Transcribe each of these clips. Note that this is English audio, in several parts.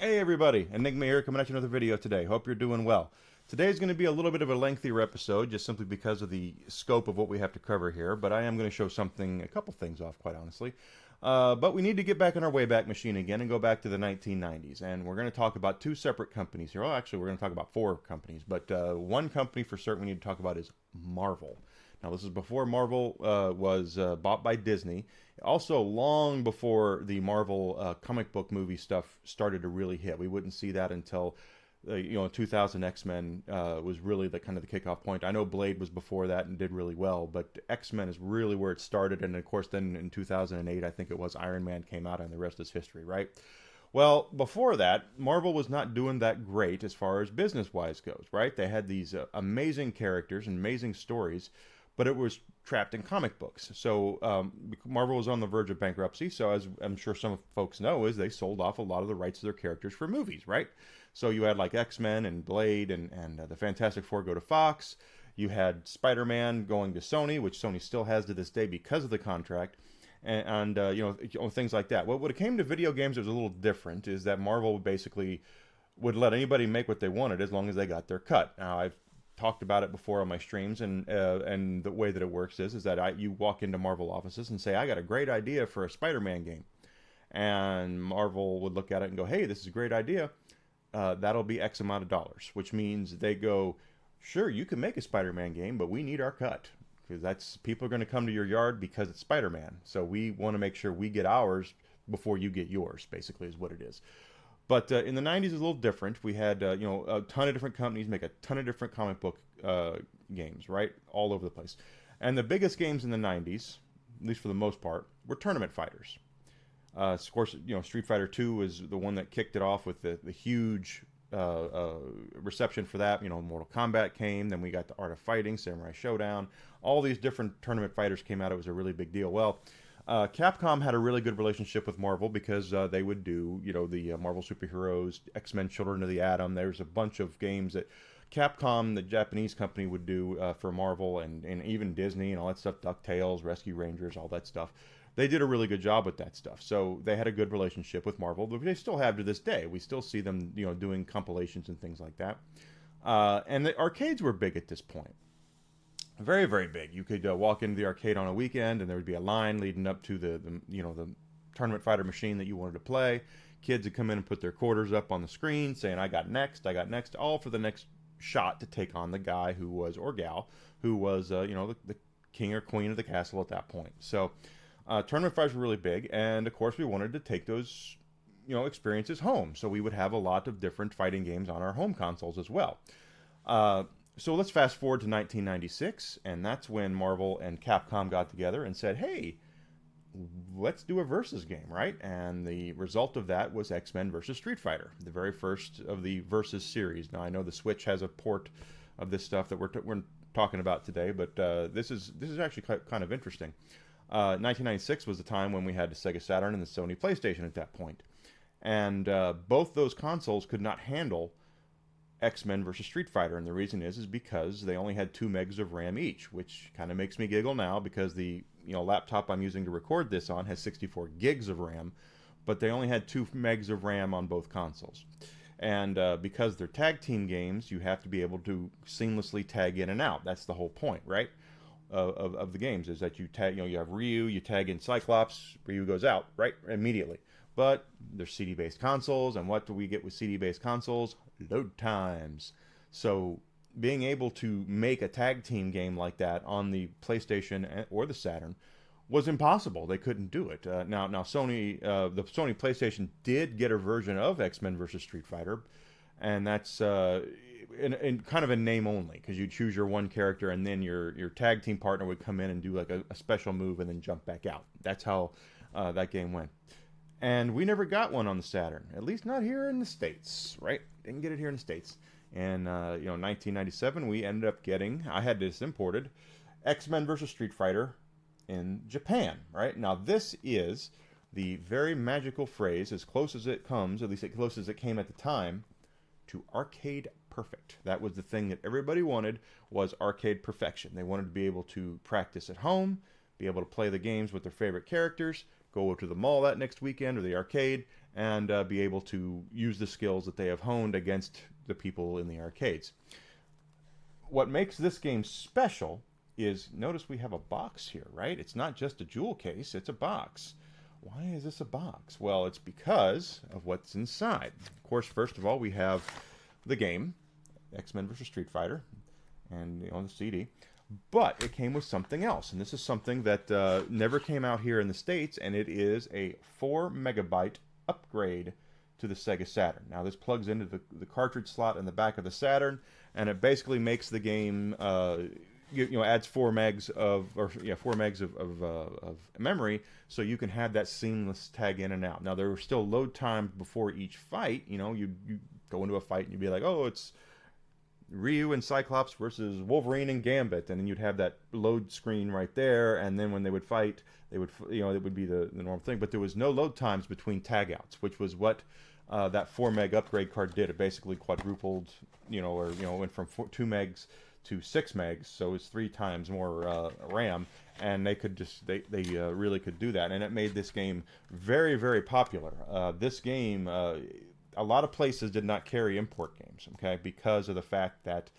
Hey everybody, Enigma here coming at you another video today. Hope you're doing well. Today is going to be a little bit of a lengthier episode just simply because of the scope of what we have to cover here, but I am going to show a couple things off quite honestly. But we need to get back in our Wayback Machine again and go back to the 1990s, and we're going to talk about two separate companies here. Well, actually, we're going to talk about four companies, but one company for certain we need to talk about is Marvel. Now, this is before Marvel was bought by Disney. Also, long before the Marvel comic book movie stuff started to really hit. We wouldn't see that until 2000 X-Men was really the kind of the kickoff point. I know Blade was before that and did really well, but X-Men is really where it started. And of course, then in 2008, I think it was Iron Man came out, and the rest is history, right? Well, before that, Marvel was not doing that great as far as business-wise goes, right? They had these amazing characters and amazing stories, but it was trapped in comic books. So Marvel was on the verge of bankruptcy. So as I'm sure some folks know, is they sold off a lot of the rights to their characters for movies, right? So you had like X-Men and Blade and the Fantastic Four go to Fox. You had Spider-Man going to Sony, which Sony still has to this day because of the contract. And things like that. Well, when it came to video games, it was a little different. Is that Marvel basically would let anybody make what they wanted as long as they got their cut. Now I've talked about it before on my streams, and the way that it works is that you walk into Marvel offices and say, I got a great idea for a Spider-Man game, and Marvel would look at it and go, hey, this is a great idea. That'll be X amount of dollars, which means they go, sure, you can make a Spider-Man game, but we need our cut, because that's people are going to come to your yard because it's Spider-Man. So we want to make sure we get ours before you get yours, basically is what it is. But in the 90s, it was a little different. We had a ton of different companies make a ton of different comic book games, right, all over the place. And the biggest games in the 90s, at least for the most part, were tournament fighters. Of course, Street Fighter 2 was the one that kicked it off with the huge reception for that. Mortal Kombat came, then we got the Art of Fighting, Samurai Showdown. All these different tournament fighters came out. It was a really big deal. Well, Capcom had a really good relationship with Marvel because they would do, the Marvel superheroes, X-Men Children of the Atom. There's a bunch of games that Capcom, the Japanese company, would do for Marvel and even Disney and all that stuff, DuckTales, Rescue Rangers, all that stuff. They did a really good job with that stuff. So they had a good relationship with Marvel, but they still have to this day. We still see them, doing compilations and things like that. And the arcades were big at this point. Very, very big. You could walk into the arcade on a weekend, and there would be a line leading up to the tournament fighter machine that you wanted to play. Kids would come in and put their quarters up on the screen, saying, "I got next, all for the next shot to take on the guy who was or gal who was the king or queen of the castle at that point." So tournament fighters were really big, and of course we wanted to take those experiences home. So we would have a lot of different fighting games on our home consoles as well. So let's fast forward to 1996, and that's when Marvel and Capcom got together and said, hey, let's do a versus game, right? And the result of that was X-Men versus Street Fighter, the very first of the versus series. Now, I know the Switch has a port of this stuff that we're talking about today, but this is actually kind of interesting. 1996 was the time when we had the Sega Saturn and the Sony PlayStation at that point. And both those consoles could not handle X-Men versus Street Fighter, and the reason is because they only had 2 megs of RAM each, which kind of makes me giggle now because the laptop I'm using to record this on has 64 gigs of RAM, but they only had 2 megs of RAM on both consoles. And because they're tag team games, you have to be able to seamlessly tag in and out. That's the whole point, right? Of the games is that you tag, you have Ryu, you tag in Cyclops, Ryu goes out, right, immediately. But they're CD-based consoles, and what do we get with CD-based consoles? Load times. So being able to make a tag team game like that on the PlayStation or the Saturn was impossible. They couldn't do it. Now Sony, the Sony PlayStation did get a version of X-Men versus Street Fighter, and that's in kind of a name only, because you choose your one character and then your tag team partner would come in and do like a special move and then jump back out. That's how that game went. And we never got one on the Saturn, at least not here in the States, right? Didn't get it here in the States. And 1997, we ended up getting, I had this imported, X-Men versus Street Fighter in Japan, right? Now this is the very magical phrase, as close as it comes, at least as close as it came at the time, to arcade perfect. That was the thing that everybody wanted, was arcade perfection. They wanted to be able to practice at home, be able to play the games with their favorite characters, go to the mall that next weekend or the arcade and be able to use the skills that they have honed against the people in the arcades. What makes this game special is, notice we have a box here, right? It's not just a jewel case, it's a box. Why is this a box? Well, it's because of what's inside. Of course, first of all, we have the game, X-Men vs. Street Fighter, and on the CD. But it came with something else, and this is something that never came out here in the States, and it is a 4 megabyte upgrade to the Sega Saturn. Now, this plugs into the cartridge slot in the back of the Saturn, and it basically makes the game, adds 4 megs of memory, so you can have that seamless tag in and out. Now, there were still load times before each fight. You go into a fight and you'd be like, oh, it's Ryu and Cyclops versus Wolverine and Gambit, and then you'd have that load screen right there, and then when they would fight, it would be the normal thing. But there was no load times between tag outs, which was what that 4 meg upgrade card did. It basically quadrupled, went from 2 megs to 6 megs, so it's 3 times more RAM, and they really could do that, and it made this game very, very popular. This game, a lot of places did not carry import games, okay, because of the fact that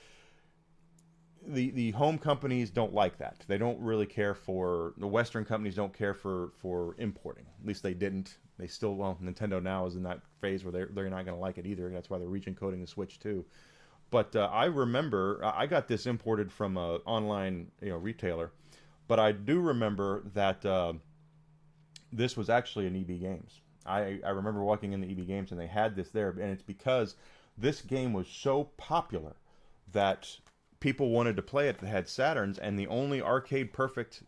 the home companies don't like that. They don't really care for, the Western companies don't care for importing. At least they didn't. They still, well, Nintendo now is in that phase where they're not going to like it either. That's why they're region coding the Switch too. But I remember I got this imported from an online retailer, but I do remember that this was actually an EB Games. I remember walking in the EB Games and they had this there, and it's because this game was so popular that people wanted to play it that had Saturns, and the only arcade perfect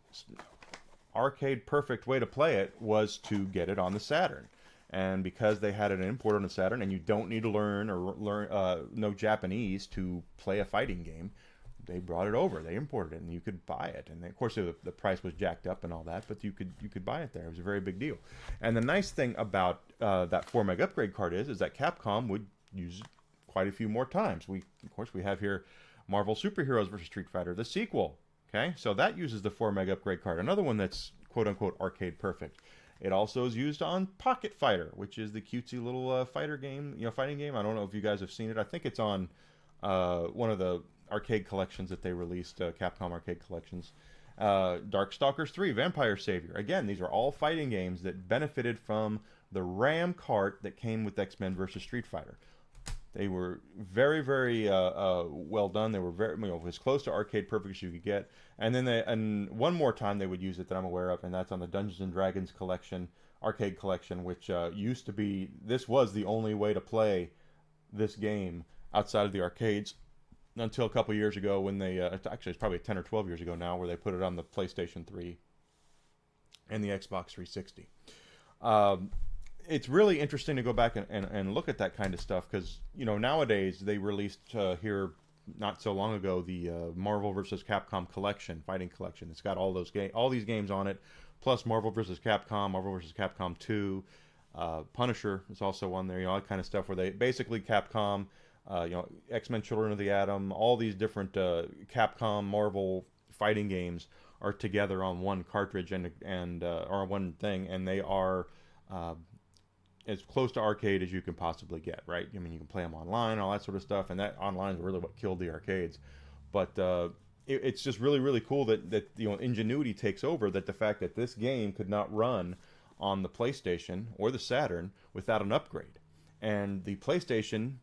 way to play it was to get it on the Saturn. And because they had an import on the Saturn, and you don't need to learn no Japanese to play a fighting game, they brought it over. They imported it, and you could buy it. And of course, the price was jacked up and all that, but you could buy it there. It was a very big deal. And the nice thing about that 4 meg upgrade card is that Capcom would use it quite a few more times. Of course, we have here Marvel Superheroes vs. Street Fighter, the sequel. Okay, so that uses the 4 meg upgrade card. Another one that's quote unquote arcade perfect. It also is used on Pocket Fighter, which is the cutesy little fighting game. I don't know if you guys have seen it. I think it's on one of the arcade collections that they released, Capcom arcade collections. Darkstalkers 3, Vampire Savior. Again, these are all fighting games that benefited from the RAM cart that came with X-Men vs. Street Fighter. They were very, very well done. They were very, as close to arcade perfect as you could get. And then one more time they would use it that I'm aware of, and that's on the Dungeons and Dragons collection, arcade collection, which used to be, this was the only way to play this game outside of the arcades until a couple years ago when they, actually it's probably 10 or 12 years ago now, where they put it on the PlayStation 3 and the Xbox 360. It's really interesting to go back and look at that kind of stuff, because nowadays they released here not so long ago the Marvel vs. Capcom collection, fighting collection. It's got all these games on it, plus Marvel vs. Capcom, Marvel vs. Capcom 2, Punisher is also on there. All that kind of stuff where they basically Capcom, X-Men: Children of the Atom, all these different Capcom Marvel fighting games are together on one cartridge and or one thing, and they are as close to arcade as you can possibly get, right? I mean, you can play them online, all that sort of stuff, and that online is really what killed the arcades. But it's just really, really cool that ingenuity takes over, that the fact that this game could not run on the PlayStation or the Saturn without an upgrade. And the PlayStation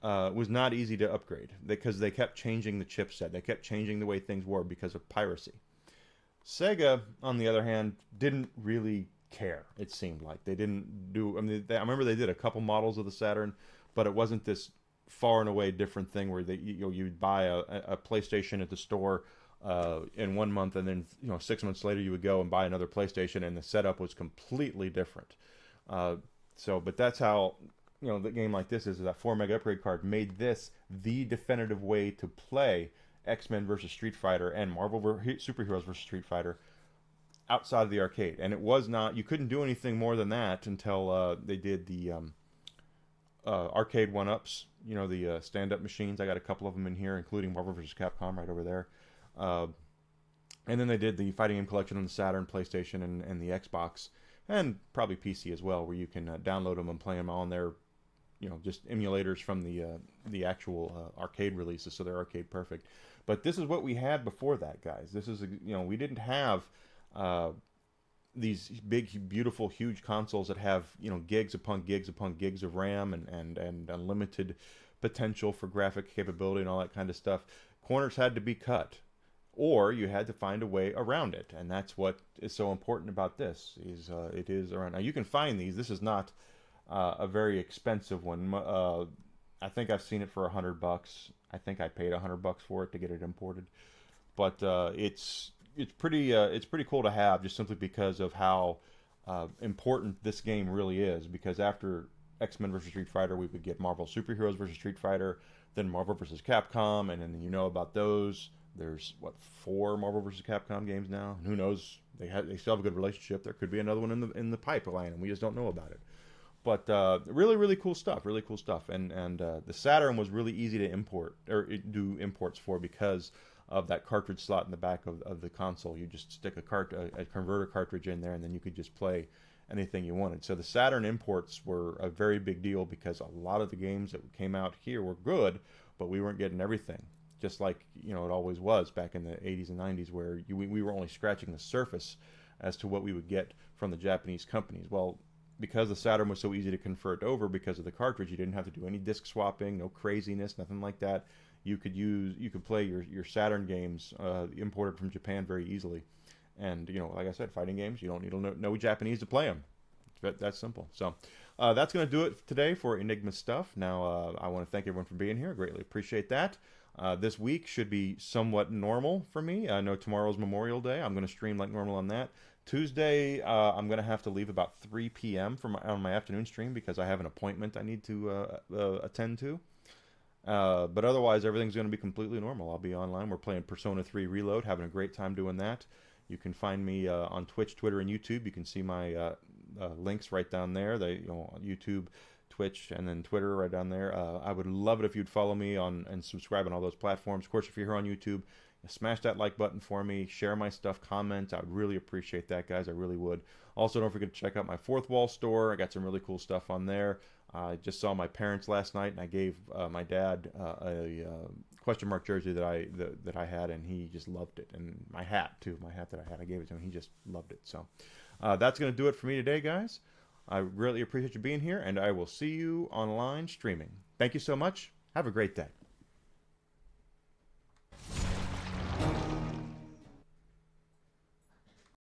was not easy to upgrade because they kept changing the chipset. They kept changing the way things were because of piracy. Sega, on the other hand, didn't really care. It seemed like they didn't do. I mean, I remember they did a couple models of the Saturn, but it wasn't this far and away different thing where you'd buy a PlayStation at the store in 1 month, and then 6 months later you would go and buy another PlayStation, and the setup was completely different. But that's how the game like this is. That 4 meg upgrade card made this the definitive way to play X-Men vs. Street Fighter and Marvel Superheroes vs. Street Fighter outside of the arcade. And it was not, you couldn't do anything more than that until they did the arcade one-ups, the stand-up machines. I got a couple of them in here, including Marvel vs. Capcom right over there. And then they did the fighting game collection on the Saturn, PlayStation, and the Xbox. and probably PC as well, where you can download them and play them on their, just emulators from the actual arcade releases, so they're arcade perfect. But this is what we had before that, guys. This is we didn't have these big, beautiful, huge consoles that have gigs upon gigs upon gigs of RAM and unlimited potential for graphic capability and all that kind of stuff. Corners had to be cut, or you had to find a way around it, and that's what is so important about this. Is it is around now. You can find these. This is not a very expensive one. I think I've seen it for $100. I think I paid $100 for it to get it imported, but it's pretty cool to have, just simply because of how important this game really is. Because after X-Men versus Street Fighter, we would get Marvel Superheroes versus Street Fighter, then Marvel versus Capcom, and then about those. There's 4 Marvel versus Capcom games now. And who knows? They still have a good relationship. There could be another one in the pipeline, and we just don't know about it. But really, really cool stuff. Really cool stuff. And the Saturn was really easy to import or do imports for, because of that cartridge slot in the back of the console. You just stick a converter cartridge in there, and then you could just play anything you wanted. So the Saturn imports were a very big deal, because a lot of the games that came out here were good, but we weren't getting everything. Just like it always was back in the 80s and 90s, where we were only scratching the surface as to what we would get from the Japanese companies. Well, because the Saturn was so easy to convert over because of the cartridge, you didn't have to do any disc swapping, no craziness, nothing like that. You could play your Saturn games imported from Japan very easily. And like I said, fighting games, you don't need to know Japanese to play them. It's that simple. So that's going to do it today for Enigma Stuff. Now I want to thank everyone for being here. Greatly appreciate that. This week should be somewhat normal for me. I know tomorrow's Memorial Day. I'm going to stream like normal on that. Tuesday, I'm going to have to leave about 3 p.m. on my afternoon stream, because I have an appointment I need to attend to. But otherwise, everything's going to be completely normal. I'll be online. We're playing Persona 3 Reload, having a great time doing that. You can find me on Twitch, Twitter, and YouTube. You can see my links right down there. YouTube, Twitch, and then Twitter right down there. I would love it if you'd follow me and subscribe on all those platforms. Of course, if you're here on YouTube, smash that like button for me. Share my stuff, comment. I would really appreciate that, guys. I really would. Also, don't forget to check out my Fourth Wall store. I got some really cool stuff on there. I just saw my parents last night, and I gave my dad a question mark jersey that I had, and he just loved it. And my hat too, my hat that I had, I gave it to him. He just loved it. So that's going to do it for me today, guys. I really appreciate you being here, and I will see you online streaming. Thank you so much. Have a great day.